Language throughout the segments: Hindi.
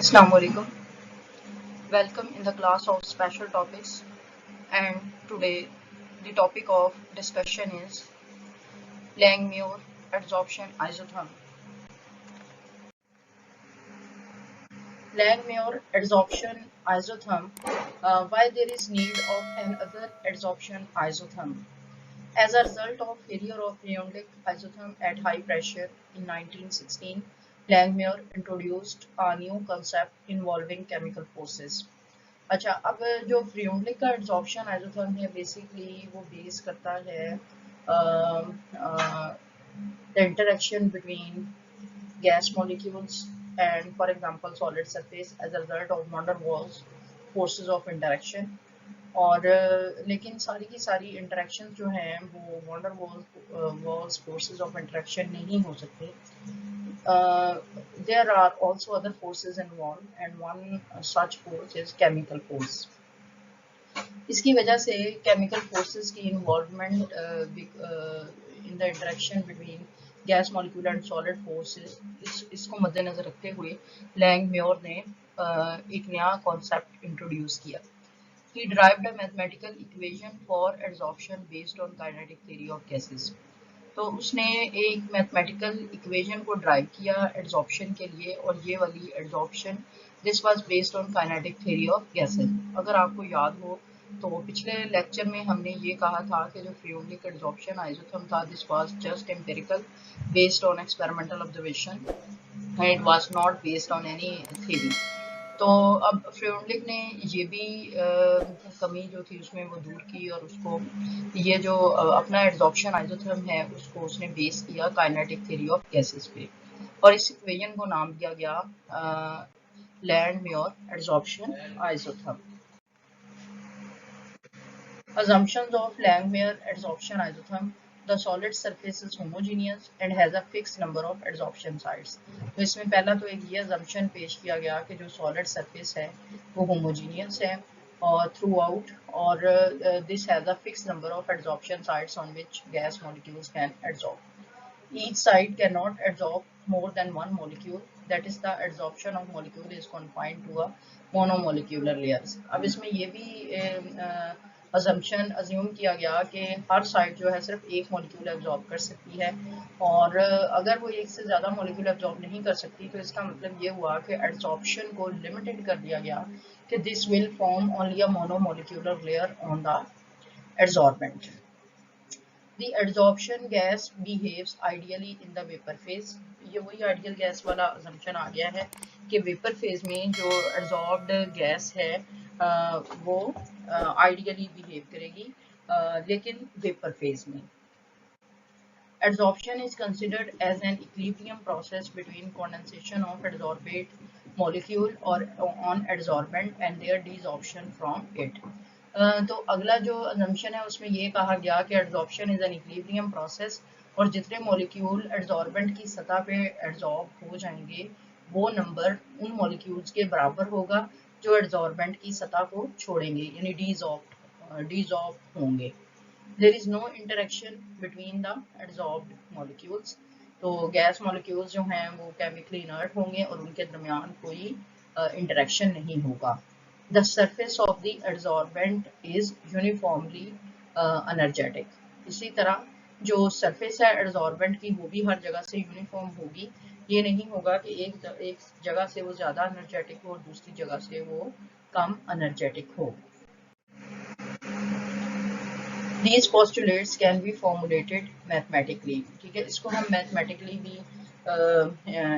Assalamu alaikum. Welcome in the class of special topics, and today the topic of discussion is Langmuir adsorption isotherm. Langmuir adsorption isotherm. Why there is need of another adsorption isotherm? As a result of failure of Freundlich isotherm at high pressure in 1916, Langmuir introduced a new concept involving chemical forces. अच्छा, अब जो फ्रियोनलिक का एड्सॉर्प्शन आइसोथर्म है बेसिकली वो बेस करता है the interaction between gas molecules and for example solid surface as a result of van der Waals forces of interaction और लेकिन सारी की सारी इंटरेक्शन जो हैं वो van der Waals forces of interaction नहीं हो सकती. There are also other forces involved and one such force is chemical force. इसकी वजह से chemical forces की involvement in the interaction between gas molecule and solid forces इसको मद्देनजर रखते हुए Langmuir ने एक नया concept introduce किया. He derived a mathematical equation for adsorption based on kinetic theory of gases. तो उसने एक मैथमेटिकल इक्वेशन को ड्राइव किया एड्सॉर्प्शन के लिए और ये वाली adsorption this was based on kinetic theory of gases. अगर आपको याद हो तो पिछले लेक्चर में हमने ये कहा था कि जो फ्रियोनलिक एड्सॉर्प्शन आइसोथर्म था this was just empirical based on experimental observation and it was not based on any theory. तो अब फ्रियोनलिक ने ये भी कमी जो थी उसमें वो दूर की और उसको ये जो अपना एड्सॉर्प्शन आइसोथर्म है उसको उसने बेस किया काइनेटिक थ्योरी ऑफ गैसेस पे और इस इक्वेशन को नाम दिया गया Langmuir adsorption isotherm. Assumptions of Langmuir adsorption isotherm. The solid surface is homogeneous and has a fixed number of adsorption sites. तो इसमें पहला तो एक ये assumption पेश किया गया कि जो solid surface है वो homogeneous है और throughout और this has a fixed number of adsorption sites on which gas molecules can adsorb. Each site cannot adsorb more than one molecule. That is the adsorption of molecule is confined to a monomolecular layers. अब इसमें ये भी assumption assume किया गया कि हर साइट जो है सिर्फ एक मॉलिक्यूल एब्जॉर्ब कर सकती है और अगर वो एक से ज़्यादा मॉलिक्यूल एब्जॉर्ब नहीं कर सकती तो इसका मतलब ये हुआ कि एब्जॉर्प्शन को लिमिटेड कर दिया गया कि this will form only a monomolecular layer on the absorbent. The adsorption gas behaves ideally in the vapor phase. ये वही आइडियल गैस वाला assumption आ गया है कि वेपर फेज में जो एब्जॉर्ब्ड गैस है वो आइडियली बिहेव करेगी लेकिन वेपर फेज में. Adsorption is considered as an equilibrium process between condensation of adsorbate molecule or on adsorbent and their desorption from it. तो अगला जो assumption है उसमें ये कहा गया कि adsorption is an equilibrium process और जितने मॉलिक्यूल एड्सॉर्बेंट की सतह पे एड्सॉर्ब हो जाएंगे वो नंबर उन मॉलिक्यूल्स के बराबर होगा जो एड्सॉर्बेंट की सतह को छोड़ेंगे यानी डिसॉर्ब होंगे. There is no interaction between the adsorbed molecules. तो गैस मॉलिक्यूल्स जो हैं वो केमिकली इनर्ट होंगे और उनके दरमियान कोई इंटरेक्शन नहीं होगा. The surface of the adsorbent is uniformly energetic. इसी तरह जो सरफेस है एड्सॉर्बेंट की वो भी हर जगह से यूनिफॉर्म होगी. ये नहीं होगा कि एक जगह से वो ज़्यादा एनर्जेटिक हो और दूसरी जगह से वो कम एनर्जेटिक हो. These postulates can be formulated mathematically. ठीक है, इसको हम mathematically भी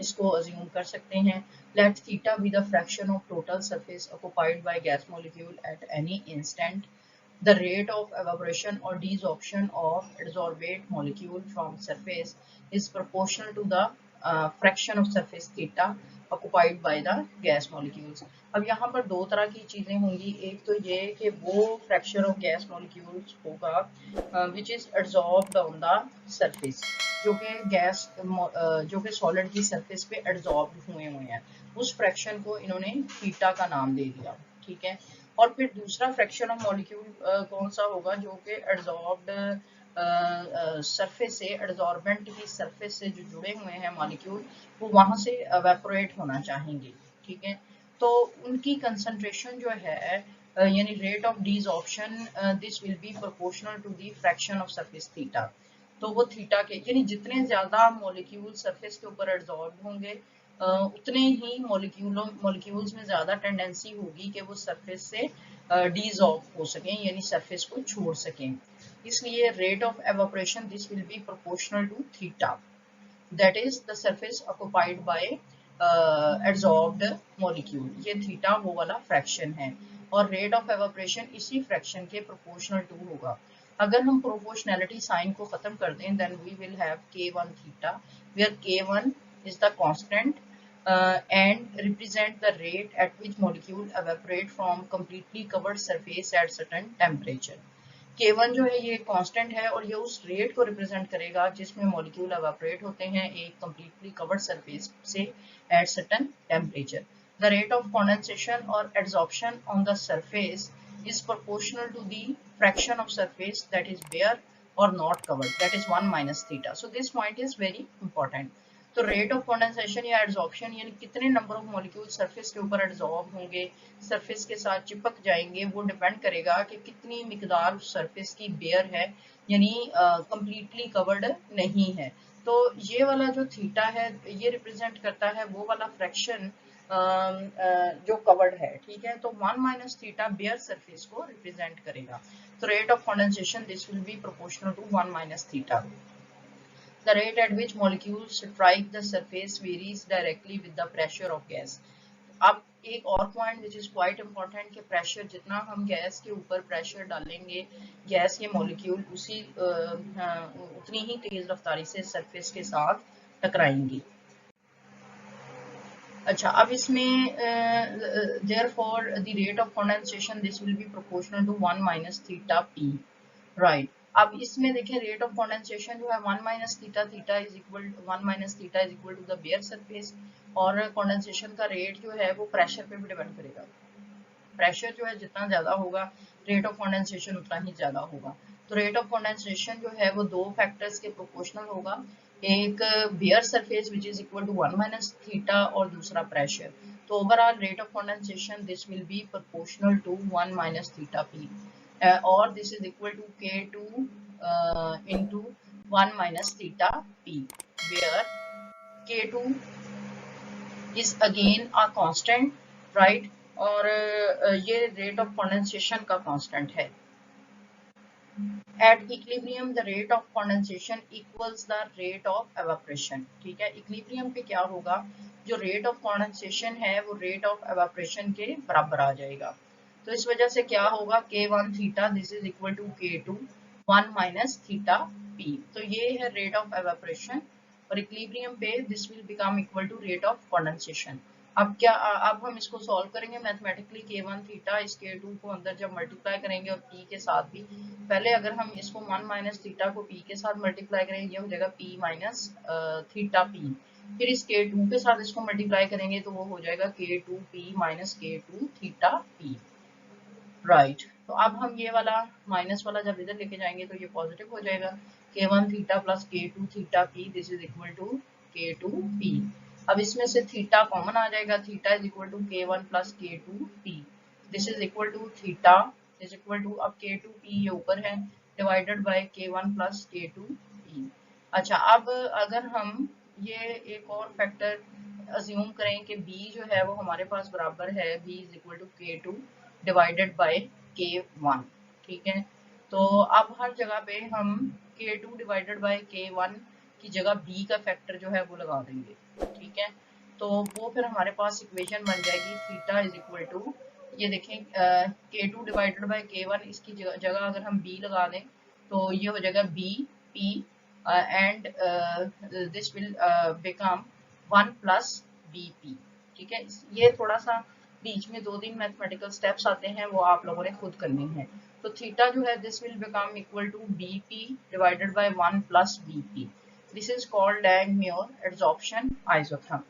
इसको assume कर सकते हैं. Let theta be the fraction of total surface occupied by gas molecule at any instant. The rate of evaporation or desorption of adsorbate molecule from surface is proportional to the fraction of surface theta occupied by the gas molecules. अब यहाँ पर दो तरह की चीज़ें होंगी. एक तो ये कि वो फ्रैक्शन ऑफ गैस मॉलिक्यूल्स होगा which is adsorbed on the surface जो कि सॉलिड की सरफेस पे एड्सॉर्ब्ड हुए हैं उस फ्रैक्शन को इन्होंने थीटा का नाम दे दिया. ठीक है, और फिर दूसरा फ्रैक्शन ऑफ मॉलिक्यूल कौन सा होगा जो कि एड्सॉर्ब्ड सरफेस से एड्सॉर्बेंट की सरफेस से जो जुड़े हुए हैं मॉलिक्यूल वो वहां से एवेपोरेट होना चाहेंगे. ठीक है। तो उनकी कंसंट्रेशन जो है यानी rate of desorption this will be proportional to the fraction of surface theta. तो वो थीटा के यानी जितने ज्यादा मॉलिक्यूल सरफेस के ऊपर एब्जॉर्ब होंगे उतने ही मॉलिक्यूल्स में ज्यादा टेंडेंसी होगी कि वो सरफेस से डिसॉल्व हो सकें यानी सरफेस को छोड़ सकें। इसलिए rate of evaporation this will be proportional to theta, that is the surface occupied by absorbed molecule. ये थीटा वो वाला फ्रैक्शन है और रेट ऑफ एवापोरेशन इसी फ्रैक्शन के प्रोपोर्शनल टू होगा। अगर हम प्रोपोर्शनैलिटी साइन को खत्म कर दें then we will have k1 theta where k1 is the constant and represent the rate at which molecule evaporate from completely covered surface at certain temperature। K1 जो है ये कांस्टेंट है और ये उस रेट को रिप्रेजेंट करेगा जिसमें मॉलिक्यूल एवापोरेट होते हैं एक कंप्लीटली कवर्ड सरफेस से at certain temperature. The rate of condensation और adsorption on the surface is proportional to the fraction of surface that is bare or not covered, that is 1 minus theta. So this point is very important. तो रेट ऑफ कंडेंसेशन या एड्सॉर्प्शन यानी कितने नंबर ऑफ मॉलिक्यूल सरफेस के ऊपर एड्सॉर्ब होंगे, सरफेस के साथ चिपक जाएंगे, वो डिपेंड करेगा कि कितनी मिकदार सरफेस की बेयर है यानी कंप्लीटली कवर्ड नहीं है। तो ये वाला जो थीटा है ये रिप्रेजेंट करता है वो वाला फ्रैक्शन जो कवर्ड है, ठीक है। तो 1 माइनस थीटा बेयर सरफेस को रिप्रेजेंट करेगा। तो rate of condensation this will be proportional to 1 minus theta. The rate at which molecules strike the surface varies directly with the pressure of gas. अब एक और point which is quite important कि प्रेशर जितना हम गैस के ऊपर प्रेशर डालेंगे गैस के मॉलिक्यूल उतनी ही तेज रफ्तारी से सरफेस के साथ टकराएंगी। अच्छा, अब इसमें therefore the rate of condensation this will be proportional to 1 minus theta p, right। अब इसमें देखें रेट ऑफ कंडेंसेशन जो है 1 minus theta, theta is equal 1 minus theta is equal to the bare surface, और कंडेंसेशन का रेट जो है वो प्रेशर पे भी डिपेंड करेगा। प्रेशर जो है जितना ज्यादा होगा रेट ऑफ कंडेंसेशन उतना ही ज्यादा होगा। तो रेट ऑफ कंडेंसेशन जो है वो दो फैक्टर्स के प्रोपोर्शनल होगा, एक bare surface which is equal to 1 minus theta और दूसरा प्रेशर। तो overall rate of condensation this will be proportional to 1 minus theta P और this is equal to k2 into 1 minus theta p, where k2 is again a constant, right। और ये रेट ऑफ कंडेंसेशन का कांस्टेंट है। At equilibrium the rate of condensation equals the rate of evaporation, ठीक है। इक्विलिब्रियम पे क्या होगा, जो रेट ऑफ कंडेंसेशन है वो रेट ऑफ एवापोरेशन के बराबर आ जाएगा। तो इस वजह से क्या होगा k1 theta this is equal to k2 1 minus theta p। तो ये है रेट ऑफ एवापोरेशन और इक्विलिब्रियम पे this will become equal to rate of condensation. अब हम इसको सॉल्व करेंगे मैथमेटिकली। k1 थीटा इस k2 को अंदर जब मल्टीप्लाई करेंगे और p के साथ भी, पहले अगर हम इसको 1 माइनस थीटा को p के साथ मल्टीप्लाई करेंगे ये हो जाएगा p माइनस थीटा p, फिर इस k2 के साथ इसको मल्टीप्लाई करेंगे तो वो हो जाएगा k2p minus k2 theta p, right. तो अब हम ये वाला माइनस वाला जब इधर लेके जाएंगे तो ये पॉजिटिव हो जाएगा, k1 theta plus k2 theta p this is equal to k2p। अब इसमें से थीटा कॉमन आ जाएगा, theta is equal to k1 plus k2p this is equal to theta is equal to, अब k2p ये ऊपर है divided by k1 plus k2p। अच्छा, अब अगर हम ये एक और फैक्टर अज्यूम करें कि b जो है वो हमारे पास बराबर है b is equal to k2 divided by k1, ठीक है। तो अब हर जगह पे हम k2 डिवाइडेड बाय k1 की जगह b का फैक्टर जो है वो लगा देंगे, ठीक है। तो वो फिर हमारे पास इक्वेशन बन जाएगी थीटा इज इक्वल टू, ये देखें k2 डिवाइडेड बाय k1 इसकी जगह अगर हम b लगा दें तो ये हो जाएगा b p and this will become 1 plus bp, ठीक है। ये थोड़ा सा बीच में 2-3 मैथमेटिकल स्टेप्स आते हैं वो आप लोगों ने खुद करनी है। तो थीटा जो है this will become equal to bp divided by 1 plus bp, this is called Langmuir adsorption isotherm।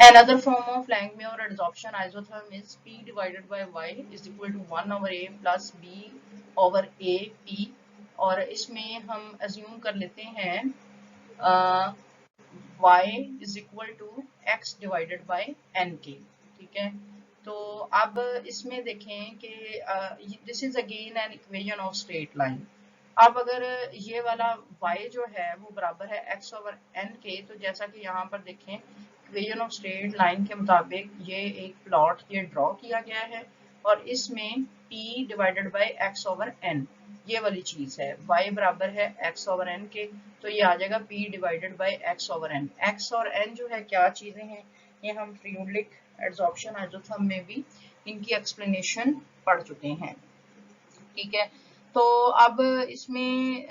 Another form of Langmuir adsorption isotherm is p divided by y is equal to 1 over a plus b over a p, और इसमें हम assume कर लेते हैं y is equal to x divided by n के, ठीक है। तो अब इसमें देखें कि this is again an equation of straight line. अब अगर ये वाला y जो है वो बराबर है x ओवर n के, तो जैसा कि यहाँ पर देखें इक्वेशन ऑफ स्ट्रेट लाइन के मुताबिक ये एक प्लॉट ये ड्रॉ किया गया है और इसमें p divided by x over n ये वाली चीज है। y बराबर है x ओवर n के, तो ये आ जाएगा p divided by x over n। x और n जो है क्या चीजें हैं, ये हम फ्रियोलिक एडसॉर्प्शन आइसोथर्म में भी इनकी एक्सप्लेनेशन पढ़ चुके हैं, ठीक है। तो अब इसमें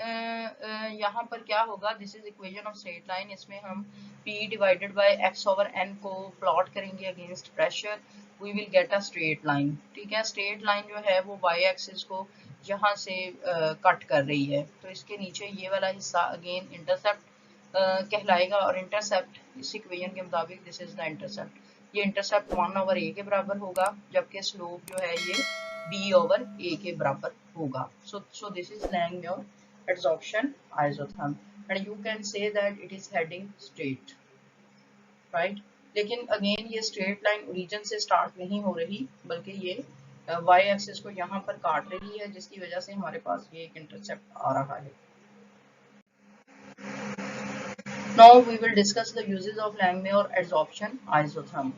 यहाँ पर क्या होगा, this is equation of straight line. इसमें हम p divided by x over n को प्लॉट करेंगे against pressure, we will get a straight line, ठीक है। स्ट्रेट लाइन जो है वो y एक्सिस को यहाँ से कट कर रही है, तो इसके नीचे ये वाला हिस्सा अगेन इंटरसेप्ट कहलाएगा और इंटरसेप्ट इस इक्वेशन के मुताबिक दिस इज द इंटरसेप्ट। ये इंटरसेप्ट 1 ओवर a के बराबर होगा, जबकि स्लोप जो है ये b ओवर a के बराबर होगा। So this is Langmuir adsorption isotherm and you can say that it is heading straight, right? लेकिन अगेन ये स्ट्रेट लाइन ओरिजिन से स्टार्ट नहीं हो रही, बल्कि ये y एक्सिस को यहाँ पर काट रही है, जिसकी वजह से हमारे पास ये एक इंटरसेप्ट आ रहा है। Now we will discuss the uses of Langmuir adsorption isotherm.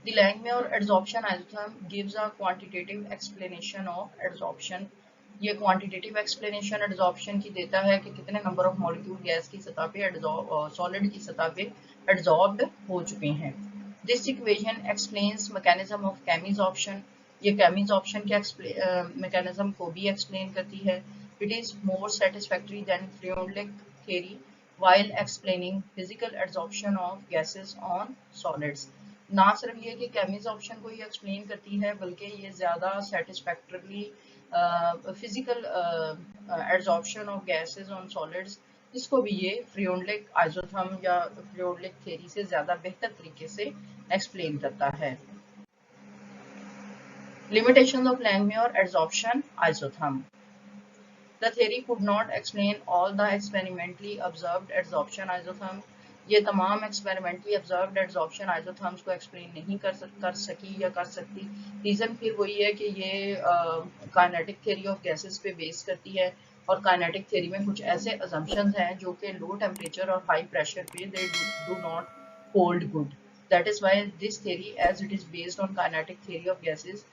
The Langmuir adsorption isotherm gives a quantitative explanation of adsorption. ये क्वांटिटेटिव एक्सप्लेनेशन एडजॉर्प्शन की देता है कि कितने नंबर ऑफ मॉलिक्यूल गैस की सतह पे सॉलिड की सतह पे एडजॉर्ब्ड हो चुके हैं। This equation explains mechanism of chemisorption. ये केमिसॉर्प्शन के मैकेनिज्म को भी एक्सप्लेन करती है। It is more satisfactory than फ्रियोलिक theory while explaining physical adsorption of gases on solids। ना सिर्फ ये कि केमिसॉर्प्शन को ही एक्सप्लेन करती है, बल्कि ये ज़्यादा satisfactorily physical adsorption of gases on solids, इसको भी ये फ्रियोलिक आइसोथर्म या फ्रियोलिक थ्योरी से ज़्यादा बेहतर तरीके से एक्सप्लेन करता है। Limitations of Langmuir adsorption isotherm. The theory could not explain all the experimentally observed adsorption isotherm। ये तमाम एक्सपेरिमेंटली ऑब्जर्व्ड एडसॉर्प्शन आइसोथर्म्स को एक्सप्लेन नहीं कर सकी या कर सकती। रीज़न फिर वही है कि ये काइनेटिक थ्योरी ऑफ गैसेस पे बेस करती है और काइनेटिक थ्योरी में कुछ ऐसे अजम्पशंस हैं जो कि लो टेम्परेचर और हाई प्रेशर पे they do not hold good. That is why this theory as it is based on kinetic theory of gases,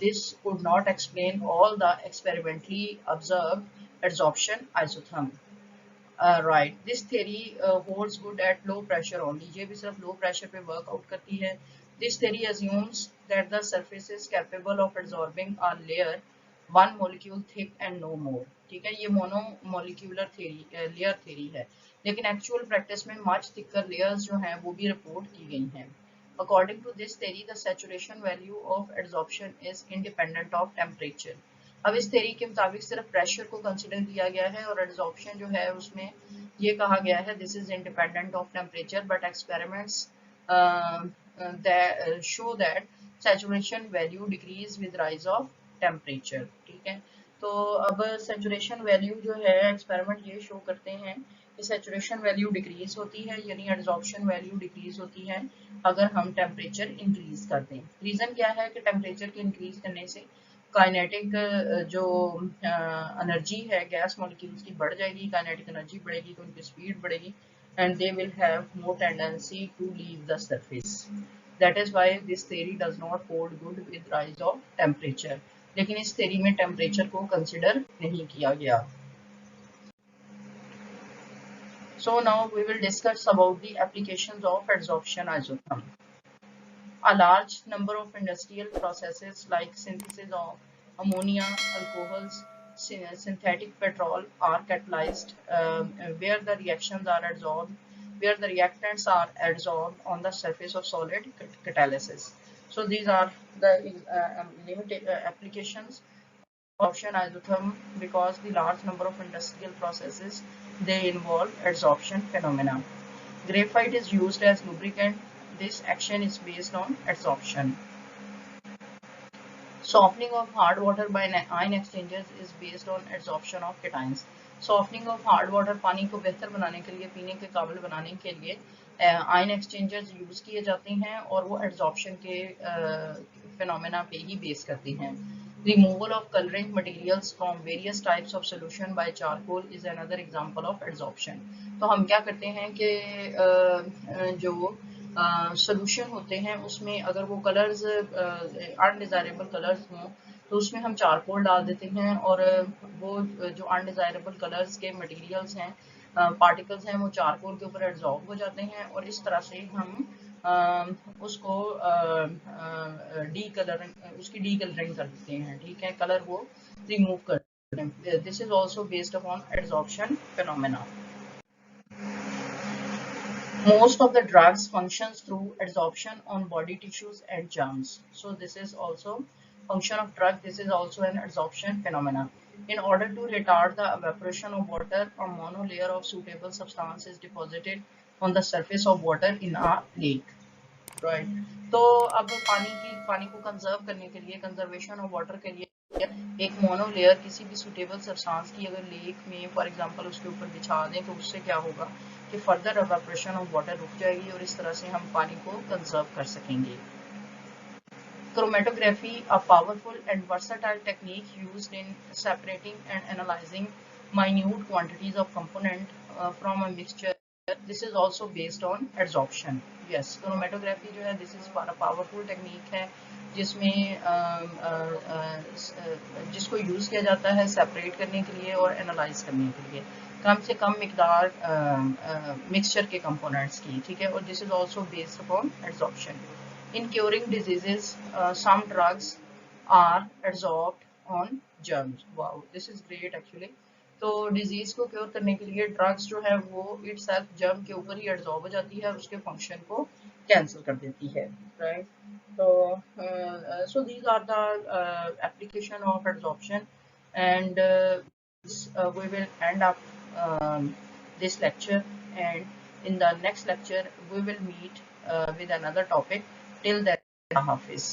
this could not explain all the experimentally observed adsorption isotherm। Right, this theory holds good at low pressure only। ये भी सिर्फ low pressure पे work out करती है। This theory assumes that the surface is capable of absorbing a layer one molecule thick and no more। ठीक है, ये mono molecular theory layer theory है, लेकिन एक्चुअल प्रैक्टिस में मच थिकर लेयर्स जो हैं वो भी रिपोर्ट की गई हैं। According to this theory, the saturation value of adsorption is independent of temperature। अब इस theory के मुताबिक सिर्फ pressure को consider किया गया है और adsorption जो है उसमें ये कहा गया है this is independent of temperature, but experiments that show that saturation value decrease with rise of temperature। ठीक है, तो अब saturation value जो है experiment ये show करते हैं कि saturation value डिक्रीज होती है, यानी एडसॉर्प्शन वैल्यू डिक्रीज होती है अगर हम टेम्परेचर इंक्रीज कर दें। रीजन क्या है कि टेम्परेचर के इंक्रीज करने से काइनेटिक जो एनर्जी है गैस मॉलिक्यूल्स की बढ़ जाएगी, काइनेटिक एनर्जी बढ़ेगी तो उनकी स्पीड बढ़ेगी and they will have more tendency to leave the surface. That is why this theory does not hold good with rise of temperature. लेकिन इस थ्योरी में टेम्परेचर को कंसिडर नहीं किया गया। So now we will discuss about the applications of adsorption isotherm। A large number of industrial processes like synthesis of ammonia, alcohols, synthetic petrol are catalyzed where the reactions are adsorbed, where the reactants are adsorbed on the surface of solid catalysis। So these are the limited applications adsorption isotherm, because the large number of industrial processes they involve adsorption phenomena. Graphite is used as lubricant. This action is based on adsorption. Softening of hard water by ion exchanges is based on adsorption of cations। Softening of hard water, पानी को बेहतर बनाने के लिए, पीने के काबिल बनाने के लिए आयन एक्सचेंजर्स यूज किए जाते हैं और वो एड्जॉर्प्शन के फिनोमेना पे ही बेस करते हैं। Removal of colouring materials from various types of solution bye charcoal is another example of adsorption. तो हम क्या करते हैं कि जो सोल्यूशन होते हैं उसमें अगर वो कलर्स अनडिज़ायरेबल कलर्स हों तो उसमें हम चारकोल डाल देते हैं और वो जो अनडिज़ायरेबल कलर्स के मटेरियल्स हैं, पार्टिकल्स हैं, वो चारकोल के ऊपर एब्जॉर्ब हो जाते हैं और इस तरह से हम उसको डी कलरिंग उसकी डी कलरिंग कर देते हैं, ठीक है, कलर वो रिमूव कर देते हैं। This is also based upon absorption phenomena. Most of the drugs functions through adsorption on body tissues and germs. So this is also function of drug. This is also an adsorption phenomena. In order to retard the evaporation of water, a monolayer of suitable substance is deposited on the surface of water in a lake. Right. तो अब पानी को कंजर्व करने के लिए, कंजर्वेशन ऑफ वाटर के लिए एक मोनोलेयर किसी भी सुटेबल सब्सटेंस की अगर लेक में फॉर एग्जांपल उसके ऊपर बिछा दें तो उससे क्या होगा कि फर्दर एवापोरेशन ऑफ वाटर रुक जाएगी और इस तरह से हम पानी को कंजर्व कर सकेंगे। Chromatography, a powerful and versatile technique used in separating and analyzing minute quantities of component from a mixture. This is also based on adsorption. Yes, chromatography जो है this is a powerful technique है जिसमें जिसको यूज किया जाता है सेपरेट करने के लिए और एनालाइज करने के लिए कम से कम मिकदार मिक्सचर के कंपोनेंट्स की, ठीक है, और this is also based upon adsorption. In curing diseases, some drugs are adsorbed on germs. Wow, this is great actually. तो डिजीज को क्योर करने के लिए ड्रग्स जो है वो इटसेल्फ जर्म के ऊपर ही एब्जॉर्ब हो जाती है और उसके फंक्शन को कैंसिल कर देती है, राइट। तो so these are the application of adsorption and we will end up this lecture, and in the next lecture we will meet with another topic. Till then, Hafiz.